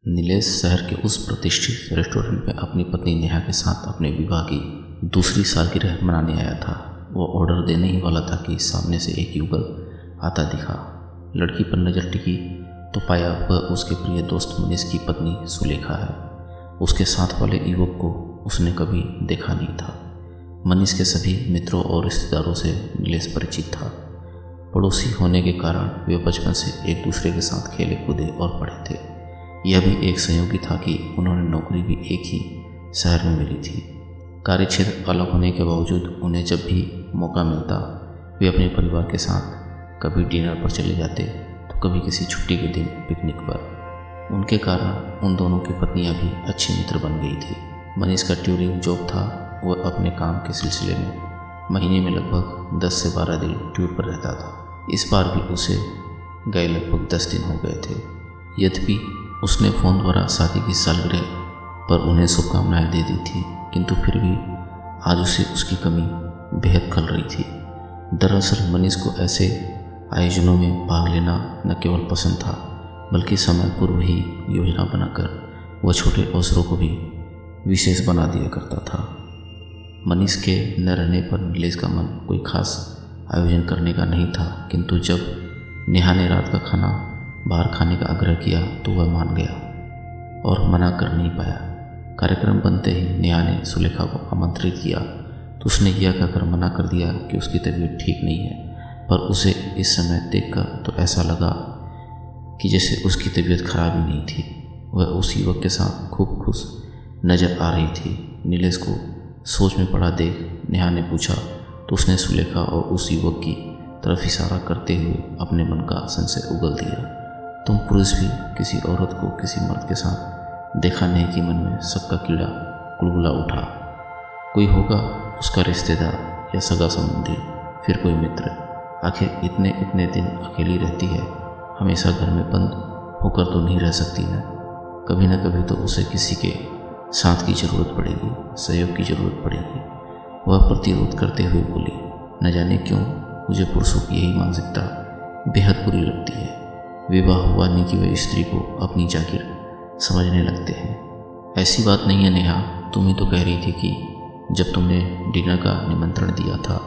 नीलेश शहर के उस प्रतिष्ठित रेस्टोरेंट में अपनी पत्नी नेहा के साथ अपने विवाह की दूसरी सालगिरह मनाने आया था। वो ऑर्डर देने ही वाला था कि सामने से एक युवक आता दिखा। लड़की पर नज़र टिकी तो पाया वह उसके प्रिय दोस्त मनीष की पत्नी सुलेखा है। उसके साथ वाले युवक को उसने कभी देखा नहीं था। मनीष के सभी मित्रों और रिश्तेदारों से नीलेश परिचित था। पड़ोसी होने के कारण वे बचपन से एक दूसरे के साथ खेले कूदे और पढ़े थे। यह भी एक संयोग था कि उन्होंने नौकरी भी एक ही शहर में मिली थी। कार्यक्षेत्र अलग होने के बावजूद उन्हें जब भी मौका मिलता वे अपने परिवार के साथ कभी डिनर पर चले जाते तो कभी किसी छुट्टी के दिन पिकनिक पर। उनके कारण उन दोनों की पत्नियां भी अच्छी मित्र बन गई थी। मनीष का ट्यूरिंग जॉब था। वह अपने काम के सिलसिले में महीने में लगभग 10 से 12 दिन टूर पर रहता था। इस बार भी उसे गए लगभग 10 दिन हो गए थे। यद्यपि उसने फ़ोन द्वारा शादी की सालगिरह पर उन्हें शुभकामनाएं दे दी थी, किंतु फिर भी आज उसे उसकी कमी बेहद खल रही थी। दरअसल मनीष को ऐसे आयोजनों में भाग लेना न केवल पसंद था, बल्कि समय पूर्व ही योजना बनाकर वह छोटे अवसरों को भी विशेष बना दिया करता था। मनीष के न रहने पर नीलेश का मन कोई खास आयोजन करने का नहीं था, किंतु जब नेहा ने रात का खाना बाहर खाने का आग्रह किया तो वह मान गया और मना कर नहीं पाया। कार्यक्रम बनते ही नेहा ने सुलेखा को आमंत्रित किया तो उसने यह कहकर मना कर दिया कि उसकी तबीयत ठीक नहीं है, पर उसे इस समय देखकर तो ऐसा लगा कि जैसे उसकी तबीयत खराब ही नहीं थी। वह उस युवक के साथ खूब खुश नज़र आ रही थी। नीलेश को सोच में पड़ा देख नेहा ने पूछा तो उसने सुलेखा और उस युवक की तरफ इशारा करते हुए अपने मन का संशय उगल दिया। तुम पुरुष भी किसी औरत को किसी मर्द के साथ देखा नहीं कि मन में शक का कीड़ा कुलबुला उठा। कोई होगा उसका रिश्तेदार या सगा संबंधी, फिर कोई मित्र। आखिर इतने दिन अकेली रहती है, हमेशा घर में बंद होकर तो नहीं रह सकती न कभी तो उसे किसी के साथ की ज़रूरत पड़ेगी, सहयोग की ज़रूरत पड़ेगी। वह प्रतिरोध करते हुए बोली, न जाने क्यों मुझे पुरुषों की यही मानसिकता बेहद बुरी लगती है। विवाह हुआ नहीं कि वे स्त्री को अपनी जागीर समझने लगते हैं। ऐसी बात नहीं है नेहा, तुम ही तो कह रही थी कि जब तुमने डिनर का निमंत्रण दिया था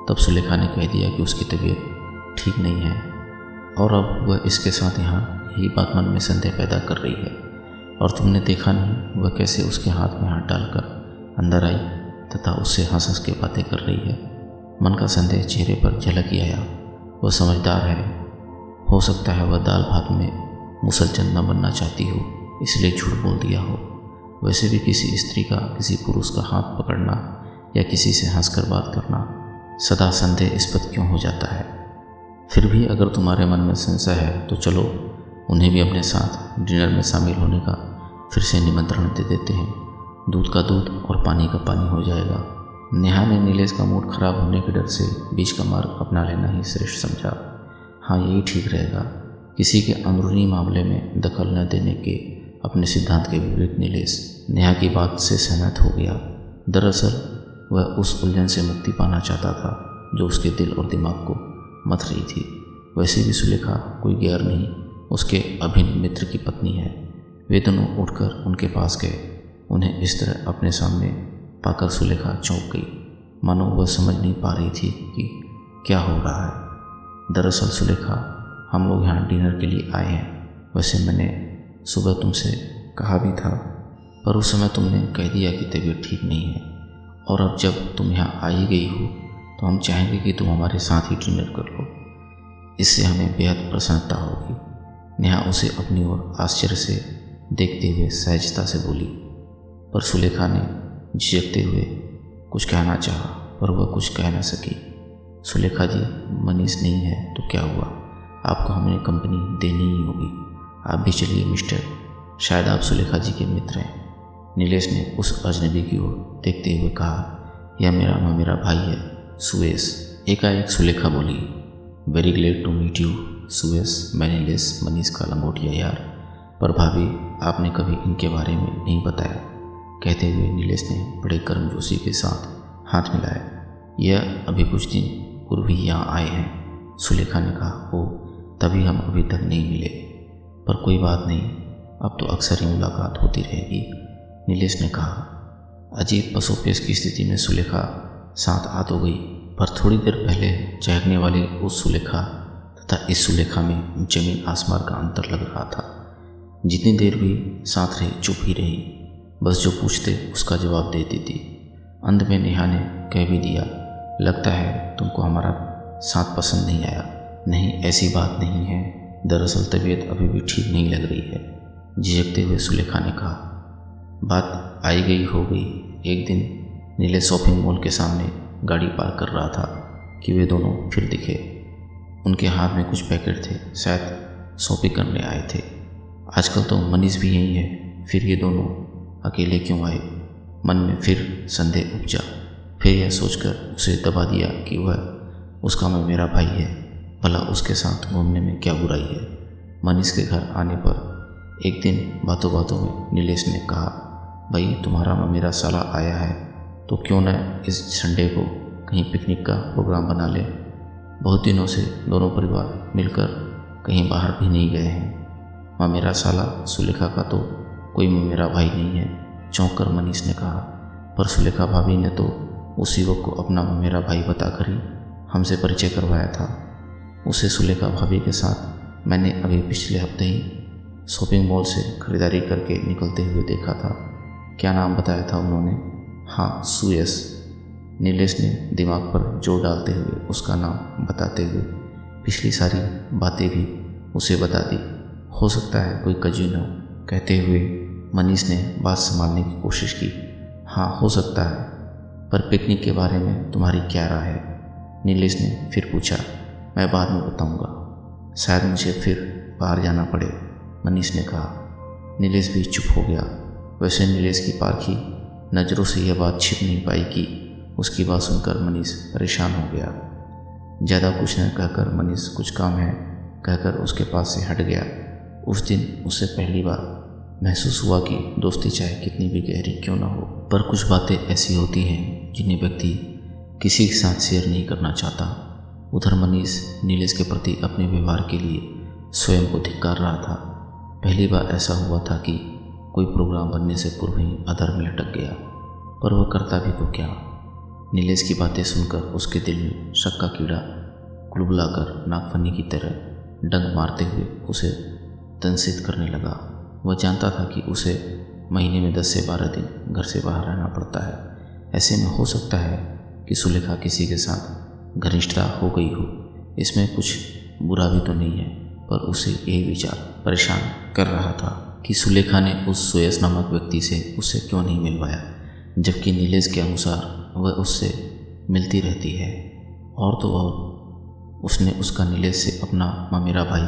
तब सुलेखा ने कह दिया कि उसकी तबीयत ठीक नहीं है, और अब वह इसके साथ यहाँ यही बात मन में संदेह पैदा कर रही है। और तुमने देखा नहीं वह कैसे उसके हाथ में हाथ डालकर अंदर आई तथा उससे हंस हंस के बातें कर रही है। मन का संदेह चेहरे पर झलक ही आया। वह समझदार है, हो सकता है वह दाल भात में मुसलचंद न बनना चाहती हो, इसलिए झूठ बोल दिया हो। वैसे भी किसी स्त्री का किसी पुरुष का हाथ पकड़ना या किसी से हंसकर बात करना सदा संदेहास्पद क्यों हो जाता है। फिर भी अगर तुम्हारे मन में संशय है तो चलो उन्हें भी अपने साथ डिनर में शामिल होने का फिर से निमंत्रण दे देते हैं। दूध का दूध और पानी का पानी हो जाएगा। नेहा ने नीलेश का मूड खराब होने के डर से बीच का मार्ग अपना लेना ही श्रेष्ठ समझा। हाँ, यही ठीक रहेगा। किसी के अंदरूनी मामले में दखल न देने के अपने सिद्धांत के विपरीत नीलेश नेहा की बात से सहमत हो गया। दरअसल वह उस उलझन से मुक्ति पाना चाहता था जो उसके दिल और दिमाग को मथ रही थी। वैसे भी सुलेखा कोई गैर नहीं, उसके अभिन्न मित्र की पत्नी है। वे दोनों उठकर उनके पास गए। उन्हें इस तरह अपने सामने पाकर सुलेखा चौंक गई, मानो वह समझ नहीं पा रही थी कि क्या हो रहा है। दरअसल सुलेखा, हम लोग यहाँ डिनर के लिए आए हैं। वैसे मैंने सुबह तुमसे कहा भी था, पर उस समय तुमने कह दिया कि तबीयत ठीक नहीं है, और अब जब तुम यहाँ आ ही गई हो तो हम चाहेंगे कि तुम हमारे साथ ही डिनर कर लो। इससे हमें बेहद प्रसन्नता होगी। नेहा उसे अपनी ओर आश्चर्य से देखते हुए सहजता से बोली, पर सुलेखा ने झिझकते हुए कुछ कहना चाहा, पर वह कुछ कह न सकी। सुलेखा जी, मनीष नहीं है तो क्या हुआ, आपको हमने कंपनी देनी ही होगी। आप भी चलिए मिस्टर, शायद आप सुलेखा जी के मित्र हैं। नीलेश ने उस अजनबी की ओर देखते हुए कहा, यह मेरा भाई है सुरेश। एकाएक सुलेखा बोली, very glad to meet you Suresh, मैं नीलेश, मनीष का लंगोटिया यार। पर भाभी, आपने कभी इनके बारे में नहीं बताया। कहते हुए नीलेश ने बड़े गर्मजोशी के साथ हाथ मिलाया। यह अभी कुछ दिन पूर्व ही यहाँ आए हैं, सुलेखा ने कहा। ओ, तभी हम अभी तक नहीं मिले। पर कोई बात नहीं, अब तो अक्सर ही मुलाकात होती रहेगी, नीलेश ने कहा। अजीब पसोपेश की स्थिति में सुलेखा साथ आ तो गई, पर थोड़ी देर पहले चहकने वाली उस सुलेखा तथा इस सुलेखा में जमीन आसमान का अंतर लग रहा था। जितनी देर भी साथ रही चुप ही रही, बस जो पूछते उसका जवाब देती थी। अंत में नेहा ने कह भी दिया, लगता है तुमको हमारा साथ पसंद नहीं आया। नहीं, ऐसी बात नहीं है, दरअसल तबीयत अभी भी ठीक नहीं लग रही है, झिझकते हुए सुलेखा ने कहा। बात आई गई हो गई। एक दिन नीलेश शॉपिंग मॉल के सामने गाड़ी पार्क कर रहा था कि वे दोनों फिर दिखे। उनके हाथ में कुछ पैकेट थे, शायद शॉपिंग करने आए थे। आजकल तो मनीष भी यही है, फिर ये दोनों अकेले क्यों आए? मन में फिर संदेह उपजा। फिर यह सोचकर उसे दबा दिया कि वह उसका मैं मेरा भाई है, भला उसके साथ घूमने में क्या बुराई है। मनीष के घर आने पर एक दिन बातों बातों में नीलेश ने कहा, भाई तुम्हारा मेरा साला आया है तो क्यों न इस संडे को कहीं पिकनिक का प्रोग्राम बना ले। बहुत दिनों से दोनों परिवार मिलकर कहीं बाहर भी नहीं गए हैं। मेरा साला सुलेखा का तो कोई मेरा भाई नहीं है, चौंक कर मनीष ने कहा। पर सुलेखा भाभी ने तो उस युवक को अपना मेरा भाई बताकर ही हमसे परिचय करवाया था। उसे सुलेखा भाभी के साथ मैंने अभी पिछले हफ्ते ही शॉपिंग मॉल से खरीदारी करके निकलते हुए देखा था। क्या नाम बताया था उन्होंने? हाँ, सुयश। नीलेश ने दिमाग पर जोर डालते हुए उसका नाम बताते हुए पिछली सारी बातें भी उसे बता दी। हो सकता है कोई कजिन हो, कहते हुए मनीष ने बात संभालने की कोशिश की। हाँ, हो सकता है, पर पिकनिक के बारे में तुम्हारी क्या राय है? नीलेश ने फिर पूछा। मैं बाद में बताऊंगा, शायद मुझे फिर बाहर जाना पड़े, मनीष ने कहा। नीलेश भी चुप हो गया। वैसे नीलेश की पारखी नज़रों से यह बात छिप नहीं पाई कि उसकी बात सुनकर मनीष परेशान हो गया। ज़्यादा कुछ न कहकर मनीष कुछ काम है कहकर उसके पास से हट गया। उस दिन उससे पहली बार महसूस हुआ कि दोस्ती चाहे कितनी भी गहरी क्यों ना हो, पर कुछ बातें ऐसी होती हैं जिन्हें व्यक्ति किसी के साथ शेयर नहीं करना चाहता। उधर मनीष नीलेश के प्रति अपने व्यवहार के लिए स्वयं को धिक्कार रहा था। पहली बार ऐसा हुआ था कि कोई प्रोग्राम बनने से पूर्व ही अधर में लटक गया, पर वह करता भी तो क्या। नीलेश की बातें सुनकर उसके दिल में शक का कीड़ा कुलबुलाकर नागफनी की तरह डंक मारते हुए उसे दंशित करने लगा। वह जानता था कि उसे महीने में 10 से 12 दिन घर से बाहर रहना पड़ता है। ऐसे में हो सकता है कि सुलेखा किसी के साथ घनिष्ठता हो गई हो, इसमें कुछ बुरा भी तो नहीं है। पर उसे यही विचार परेशान कर रहा था कि सुलेखा ने उस सुयश नामक व्यक्ति से उसे क्यों नहीं मिलवाया, जबकि नीलेश के अनुसार वह उससे मिलती रहती है। और तो और उसने उसका नीलेश से अपना मेरा भाई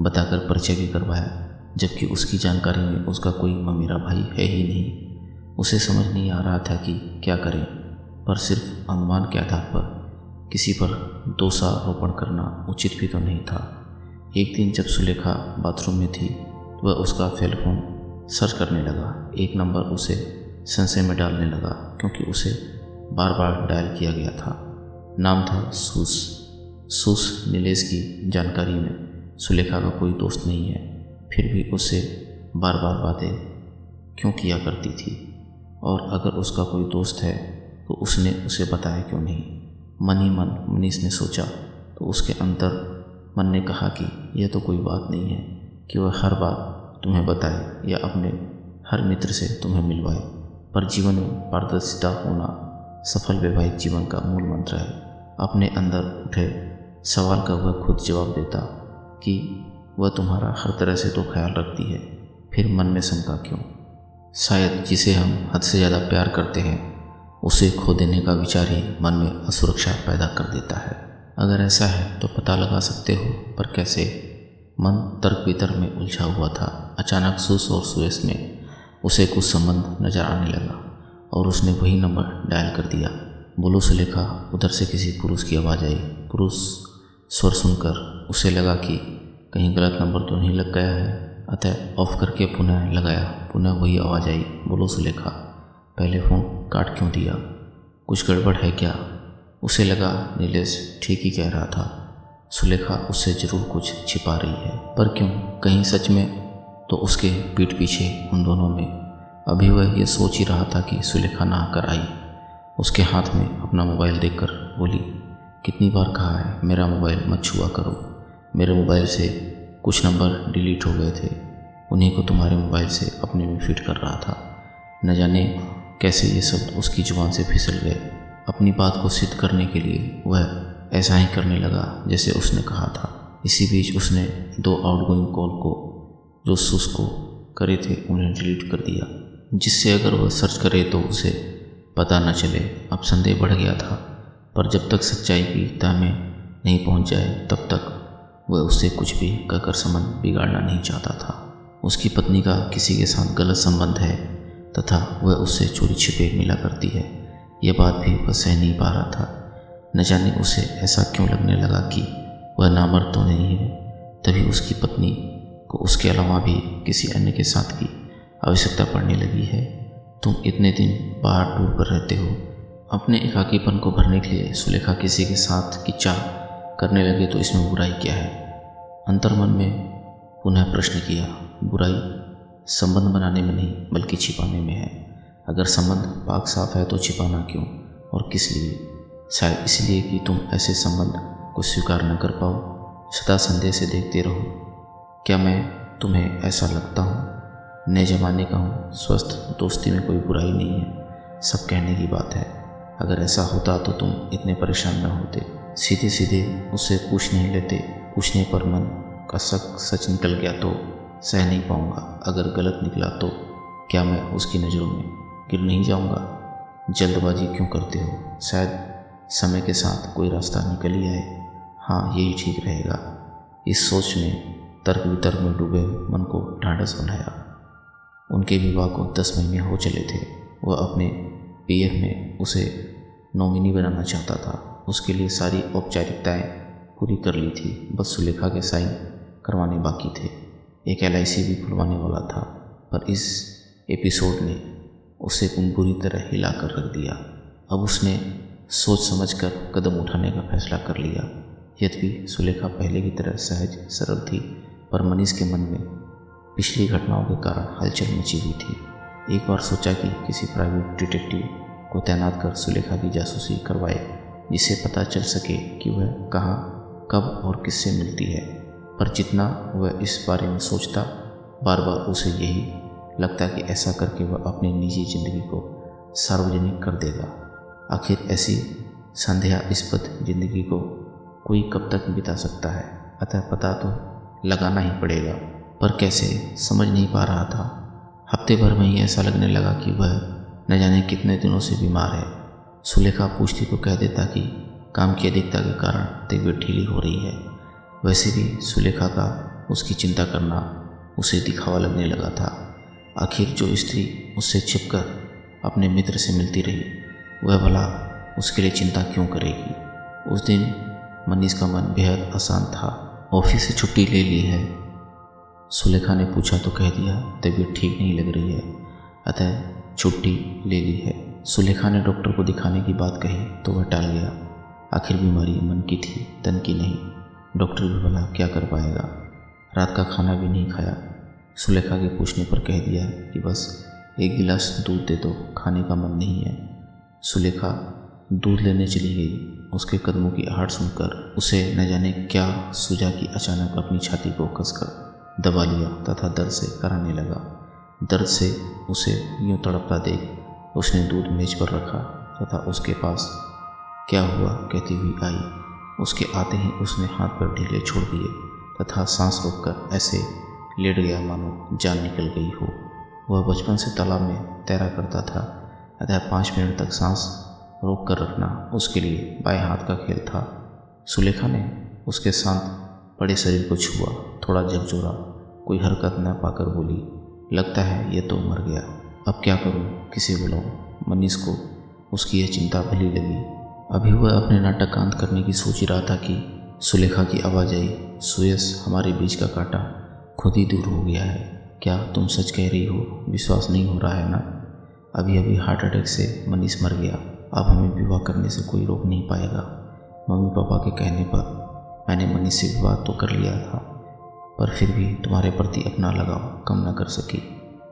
बताकर परिचय भी करवाया, जबकि उसकी जानकारी में उसका कोई मेरा भाई है ही नहीं। उसे समझ नहीं आ रहा था कि क्या करें, पर सिर्फ अनुमान के आधार पर किसी पर दोषारोपण करना उचित भी तो नहीं था। एक दिन जब सुलेखा बाथरूम में थी, वह उसका सेल फोन सर्च करने लगा। एक नंबर उसे संशय में डालने लगा, क्योंकि उसे बार बार डायल किया गया था। नाम था सूस। नीलेश की जानकारी में सुलेखा का कोई दोस्त नहीं है, फिर भी उससे बार बार बातें क्यों किया करती थी? और अगर उसका कोई दोस्त है तो उसने उसे बताया क्यों नहीं? मन ही मन मनीष ने सोचा तो उसके अंतर मन ने कहा कि यह तो कोई बात नहीं है कि वह हर बात तुम्हें बताए या अपने हर मित्र से तुम्हें मिलवाए, पर जीवन में पारदर्शिता होना सफल वैवाहिक जीवन का मूल मंत्र है। अपने अंदर उठे सवाल का वह खुद जवाब देता कि वह तुम्हारा हर तरह से तो ख्याल रखती है, फिर मन में शंका क्यों? शायद जिसे हम हद से ज़्यादा प्यार करते हैं उसे खो देने का विचार ही मन में असुरक्षा पैदा कर देता है। अगर ऐसा है तो पता लगा सकते हो, पर कैसे? मन तर्क वितर्क में उलझा हुआ था। अचानक सूस और सुयश में उसे कुछ संबंध नजर आने लगा और उसने वही नंबर डायल कर दिया। बोलो सुलेखा। उधर से किसी पुरुष की आवाज़ आई। पुरुष स्वर सुनकर उसे लगा कि कहीं गलत नंबर तो नहीं लग गया है, अतः ऑफ करके पुनः लगाया। पुनः वही आवाज़ आई, बोलो सुलेखा। पहले फ़ोन काट क्यों दिया? कुछ गड़बड़ है क्या? उसे लगा नीलेश ठीक ही कह रहा था, सुलेखा उससे ज़रूर कुछ छिपा रही है, पर क्यों? कहीं सच में तो उसके पीठ पीछे उन दोनों में अभी वह ये सोच ही रहा था कि सुलेखा नहा कर आई। उसके हाथ में अपना मोबाइल देखकर बोली, कितनी बार कहा है मेरा मोबाइल मत छुआ करो। मेरे मोबाइल से कुछ नंबर डिलीट हो गए थे, उन्हीं को तुम्हारे मोबाइल से अपने में फिट कर रहा था। न जाने कैसे ये शब्द उसकी जुबान से फिसल गए। अपनी बात को सिद्ध करने के लिए वह ऐसा ही करने लगा जैसे उसने कहा था। इसी बीच उसने 2 आउटगोइंग कॉल को जो सुस को करे थे उन्हें डिलीट कर दिया, जिससे अगर वह सर्च करे तो उसे पता न चले। अब संदेह बढ़ गया था, पर जब तक सच्चाई की तह में नहीं पहुंच जाए तब तक वह उससे कुछ भी कहकर संबंध बिगाड़ना नहीं चाहता था। उसकी पत्नी का किसी के साथ गलत संबंध है तथा वह उससे चोरी छिपे मिला करती है, यह बात भी वह सह नहीं पा रहा था। न जाने उसे ऐसा क्यों लगने लगा कि वह नामर्द तो नहीं है। तभी उसकी पत्नी को उसके अलावा भी किसी अन्य के साथ की आवश्यकता पड़ने लगी है। तुम इतने दिन बाहर टूर पर रहते हो, अपने एकाकीपन को भरने के लिए सुलेखा किसी के साथ की चाह करने लगे तो इसमें बुराई क्या है? अंतर्मन में पुनः प्रश्न किया। बुराई संबंध बनाने में नहीं बल्कि छिपाने में है। अगर संबंध पाक साफ है तो छिपाना क्यों और किस लिए? शायद इसलिए कि तुम ऐसे संबंध को स्वीकार न कर पाओ, सदा संदेह से देखते रहो। क्या मैं तुम्हें ऐसा लगता हूँ? नए जमाने का हूँ, स्वस्थ दोस्ती में कोई बुराई नहीं है, सब कहने की बात है। अगर ऐसा होता तो तुम इतने परेशान न होते। सीधे सीधे उससे पूछ नहीं लेते। पूछने पर मन का शक सच निकल गया तो सह नहीं पाऊंगा। अगर गलत निकला तो क्या मैं उसकी नज़रों में गिर नहीं जाऊंगा? जल्दबाजी क्यों करते हो? शायद समय के साथ कोई रास्ता निकल ही आए। हाँ, यही ठीक रहेगा। इस सोच ने तर्क वितर्क में डूबे मन को ढाढ़स बनाया। उनके विवाह को 10 महीने हो चले थे। वह अपने पीएफ में उसे नॉमिनी बनाना चाहता था। उसके लिए सारी औपचारिकताएं पूरी कर ली थी, बस सुलेखा के साइन करवाने बाकी थे। एक LIC भी खुलवाने वाला था, पर इस एपिसोड ने उसे बुरी तरह हिला कर रख दिया। अब उसने सोच समझकर कदम उठाने का फैसला कर लिया। यद्यपि सुलेखा पहले की तरह सहज सरल थी, पर मनीष के मन में पिछली घटनाओं के कारण हलचल मची हुई थी। एक बार सोचा कि किसी प्राइवेट डिटेक्टिव को तैनात कर सुलेखा की जासूसी करवाए, जिससे पता चल सके कि वह कहाँ, कब और किससे मिलती है। पर जितना वह इस बारे में सोचता, बार बार उसे यही लगता कि ऐसा करके वह अपनी निजी जिंदगी को सार्वजनिक कर देगा। आखिर ऐसी संदेहास्पद जिंदगी को कोई कब तक बिता सकता है? अतः पता तो लगाना ही पड़ेगा, पर कैसे समझ नहीं पा रहा था। हफ्ते भर में ही ऐसा लगने लगा कि वह न जाने कितने दिनों से बीमार है। सुलेखा पूछती तो कह देता कि काम की अधिकता के कारण तबीयत ढीली हो रही है। वैसे भी सुलेखा का उसकी चिंता करना उसे दिखावा लगने लगा था। आखिर जो स्त्री उससे छिपकर अपने मित्र से मिलती रही, वह भला उसके लिए चिंता क्यों करेगी? उस दिन मनीष का मन बेहद अशांत था। ऑफिस से छुट्टी ले ली है? सुलेखा ने पूछा तो कह दिया तबीयत ठीक नहीं लग रही है, अतः छुट्टी ले ली है। सुलेखा ने डॉक्टर को दिखाने की बात कही तो वह टाल गया। आखिर बीमारी मन की थी, तन की नहीं। डॉक्टर भी भला क्या कर पाएगा? रात का खाना भी नहीं खाया। सुलेखा के पूछने पर कह दिया कि बस 1 गिलास दूध दे दो, खाने का मन नहीं है। सुलेखा दूध लेने चली गई। उसके कदमों की आहट सुनकर उसे न जाने क्या सूझा कि अचानक अपनी छाती को कसकर दबा लिया तथा दर्द से कराने लगा। दर्द से उसे यूं तड़पता देख उसने दूध मेज पर रखा तथा उसके पास क्या हुआ कहती हुई आई। उसके आते ही उसने हाथ पर ढीले छोड़ दिए तथा सांस रोककर ऐसे लेट गया मानो जान निकल गई हो। वह बचपन से तालाब में तैरा करता था, अतः 5 मिनट तक सांस रोक कर रखना उसके लिए बाएं हाथ का खेल था। सुलेखा ने उसके शांत पड़े शरीर को छुआ, थोड़ा झकझोरा, कोई हरकत न पाकर बोली, लगता है ये तो मर गया। अब क्या करूं, किसे बुलाऊं? मनीष को उसकी यह चिंता भली लगी। अभी वह अपने नाटक का अंत करने की सोच ही रहा था कि सुलेखा की आवाज़ आई, सुयस, हमारे बीच का कांटा खुद ही दूर हो गया है। क्या तुम सच कह रही हो? विश्वास नहीं हो रहा है ना? अभी अभी हार्ट अटैक से मनीष मर गया। अब हमें विवाह करने से कोई रोक नहीं पाएगा। मम्मी पापा के कहने पर मैंने मनीष से विवाह तो कर लिया था, पर फिर भी तुम्हारे प्रति अपना लगाव कम न कर सकी।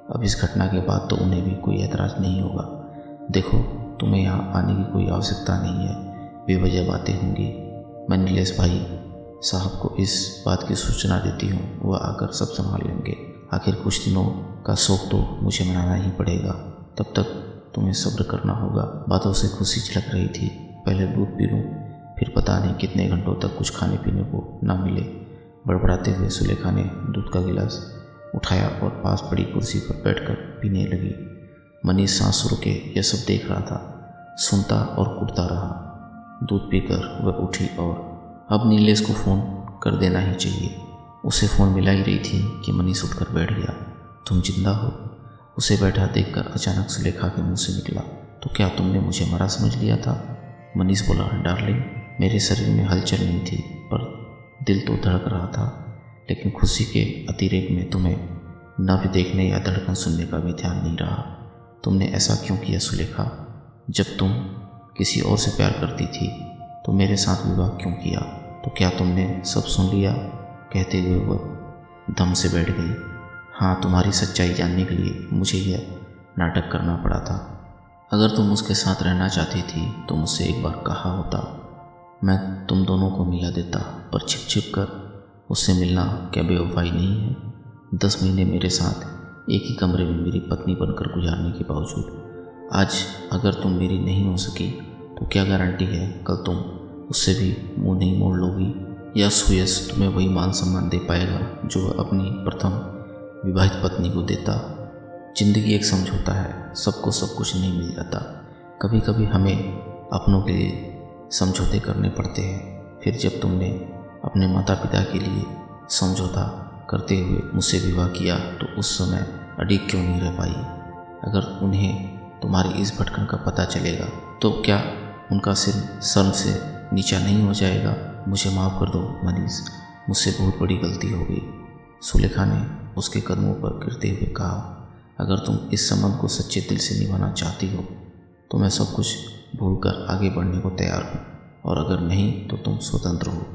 अब इस घटना के बाद तो उन्हें भी कोई ऐतराज़ नहीं होगा। देखो, तुम्हें यहाँ आने की कोई आवश्यकता नहीं है, बेवजह बातें होंगी। मैं नीलेश भाई साहब को इस बात की सूचना देती हूँ, वह आकर सब संभाल लेंगे। आखिर कुछ दिनों का शौक तो मुझे मनाना ही पड़ेगा, तब तक तुम्हें सब्र करना होगा। बातों से खुशी झलक रही थी। पहले दूध पी लूँ, फिर पता नहीं कितने घंटों तक कुछ खाने पीने को ना मिले। बड़बड़ाते हुए सुलेखा ने दूध का गिलास उठाया और पास पड़ी कुर्सी पर बैठकर पीने लगी। मनीष सांस रोके यह सब देख रहा था, सुनता और कुटता रहा। दूध पीकर वह उठी और अब नीलेश को फ़ोन कर देना ही चाहिए। उसे फ़ोन मिला ही रही थी कि मनीष उठकर बैठ गया। तुम जिंदा हो? उसे बैठा देखकर अचानक सुलेखा के मुंह से निकला। तो क्या तुमने मुझे मरा समझ लिया था? मनीष बोला, डार्लिंग, मेरे शरीर में हलचल नहीं थी, पर दिल तो धड़क रहा था। लेकिन खुशी के अतिरेक में तुम्हें न भी देखने या धड़कन सुनने का भी ध्यान नहीं रहा। तुमने ऐसा क्यों किया सुलेखा? जब तुम किसी और से प्यार करती थी तो मेरे साथ विवाह क्यों किया? तो क्या तुमने सब सुन लिया? कहते हुए वह दम से बैठ गई। हाँ, तुम्हारी सच्चाई जानने के लिए मुझे यह नाटक करना पड़ा था। अगर तुम उसके साथ रहना चाहती थी तो मुझसे एक बार कहा होता, मैं तुम दोनों को मिला देता। पर छिप छिप कर उससे मिलना क्या बेवफाई नहीं है? 10 महीने मेरे साथ एक ही कमरे में मेरी पत्नी बनकर गुजारने के बावजूद आज अगर तुम मेरी नहीं हो सकी तो क्या गारंटी है कल तुम उससे भी मुंह नहीं मोड़ लोगी? या सुयश तुम्हें वही मान सम्मान दे पाएगा जो वह अपनी प्रथम विवाहित पत्नी को देता? जिंदगी एक समझौता है, सबको सब कुछ नहीं मिल जाता। कभी कभी हमें अपनों के लिए समझौते करने पड़ते हैं। फिर जब तुमने अपने माता पिता के लिए समझौता करते हुए मुझसे विवाह किया तो उस समय अड़िग क्यों नहीं रह पाई? अगर उन्हें तुम्हारी इस भटकन का पता चलेगा तो क्या उनका सिर शर्म से नीचा नहीं हो जाएगा? मुझे माफ़ कर दो मनीष, मुझसे बहुत बड़ी गलती हो गई। सुलेखा ने उसके कदमों पर गिरते हुए कहा, अगर तुम इस संबंध को सच्चे दिल से निभाना चाहती हो तो मैं सब कुछ भूलकर आगे बढ़ने को तैयार हूँ, और अगर नहीं तो तुम स्वतंत्र हो।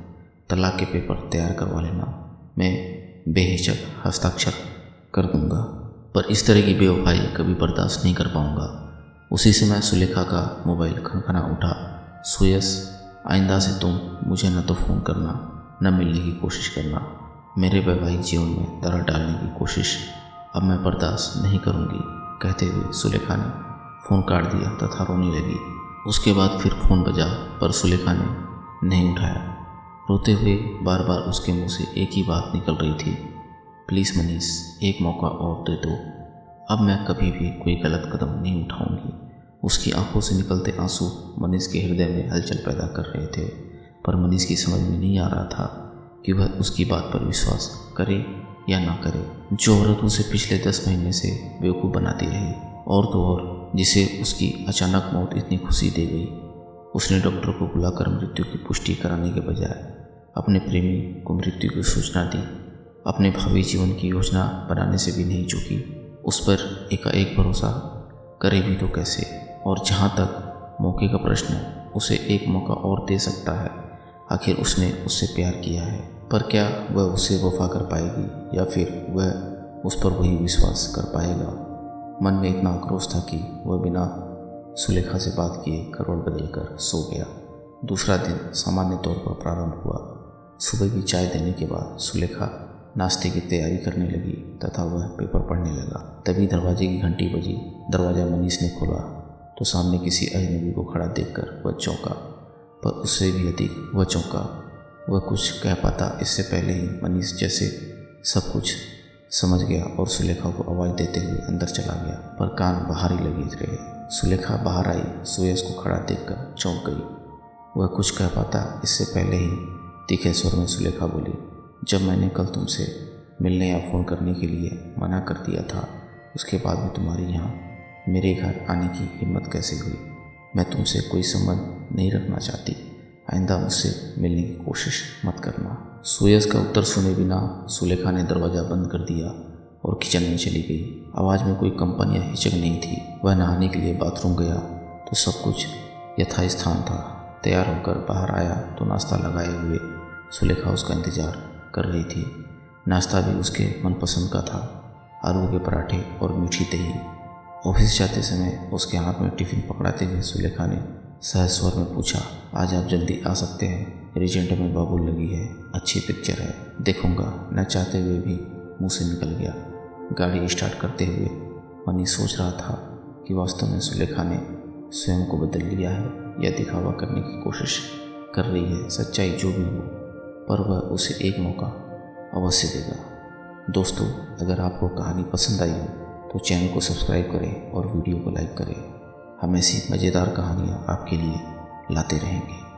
तलाक के पेपर तैयार करवा लेना, मैं बेहिचक हस्ताक्षर कर दूंगा। पर इस तरह की बेवफाई कभी बर्दाश्त नहीं कर पाऊंगा। उसी समय सुलेखा का मोबाइल खनखना उठा। सुयश, आइंदा से तुम मुझे न तो फ़ोन करना न मिलने की कोशिश करना। मेरे वैवाहिक जीवन में दरार डालने की कोशिश अब मैं बर्दाश्त नहीं करूंगी। कहते हुए सुलेखा ने फ़ोन काट दिया तथा रोने लगी। उसके बाद फिर फ़ोन बजा पर सुलेखा ने नहीं उठाया। रोते हुए बार बार उसके मुंह से एक ही बात निकल रही थी, प्लीज़ मनीष, एक मौका और दे दो। अब मैं कभी भी कोई गलत कदम नहीं उठाऊंगी। उसकी आंखों से निकलते आंसू मनीष के हृदय में हलचल पैदा कर रहे थे, पर मनीष की समझ में नहीं आ रहा था कि वह उसकी बात पर विश्वास करे या ना करे। जो औरत उसे पिछले 10 महीने से बेवकूफ़ बनाती रही, और तो और जिसे उसकी अचानक मौत इतनी खुशी दे गई, उसने डॉक्टर को बुलाकर मृत्यु की पुष्टि कराने के बजाय अपने प्रेमी को मृत्यु की सूचना दी। अपने भावी जीवन की योजना बनाने से भी नहीं चूकी। उस पर एकाएक भरोसा करे भी तो कैसे? और जहाँ तक मौके का प्रश्न है, उसे एक मौका और दे सकता है। आखिर उसने उससे प्यार किया है, पर क्या वह उसे वफा कर पाएगी या फिर वह उस पर वही विश्वास कर पाएगा? मन में इतना आक्रोश था कि वह बिना सुलेखा से बात किए करवट बदलकर सो गया। दूसरा दिन सामान्य तौर पर प्रारंभ हुआ। सुबह की चाय देने के बाद सुलेखा नाश्ते की तैयारी करने लगी तथा वह पेपर पढ़ने लगा। तभी दरवाजे की घंटी बजी। दरवाज़ा मनीष ने खोला तो सामने किसी अजनबी को खड़ा देखकर वह चौंका, पर उससे भी अधिक वह चौंका। वह कुछ कह पाता इससे पहले ही मनीष जैसे सब कुछ समझ गया और सुलेखा को आवाज़ देते हुए अंदर चला गया, पर कान बाहर ही लगे रहे। सुलेखा बाहर आई, सुयश को खड़ा देखकर चौंक गई। वह कुछ कह पाता इससे पहले ही तीखे स्वर में सुलेखा बोली, जब मैंने कल तुमसे मिलने या फ़ोन करने के लिए मना कर दिया था, उसके बाद भी तुम्हारे यहाँ मेरे घर आने की हिम्मत कैसे हुई? मैं तुमसे कोई संबंध नहीं रखना चाहती। आइंदा मुझसे मिलने की कोशिश मत करना। सुयश का उत्तर सुने बिना सुलेखा ने दरवाज़ा बंद कर दिया और किचन में चली गई। आवाज़ में कोई कंपन या हिचक नहीं थी। वह नहाने के लिए बाथरूम गया तो सब कुछ यथास्थान था। तैयार होकर बाहर आया तो नाश्ता लगाए हुए सुलेखा उसका इंतज़ार कर रही थी। नाश्ता भी उसके मनपसंद का था, आलू के पराठे और मीठी दही। ऑफिस जाते समय उसके हाथ में टिफ़िन पकड़ाते हुए सुलेखा ने सहज स्वर में पूछा, आज आप जल्दी आ सकते हैं? रिजेंट में बाबुल लगी है, अच्छी पिक्चर है, देखूंगा। न चाहते हुए भी मुंह से निकल गया। गाड़ी स्टार्ट करते हुए मनी सोच रहा था कि वास्तव में सुलेखा ने स्वयं को बदल लिया है या दिखावा करने की कोशिश कर रही है। सच्चाई जो भी हो, पर वह उसे एक मौका अवश्य देगा। दोस्तों, अगर आपको कहानी पसंद आई हो तो चैनल को सब्सक्राइब करें और वीडियो को लाइक करें। हम ऐसी मज़ेदार कहानियाँ आपके लिए लाते रहेंगे।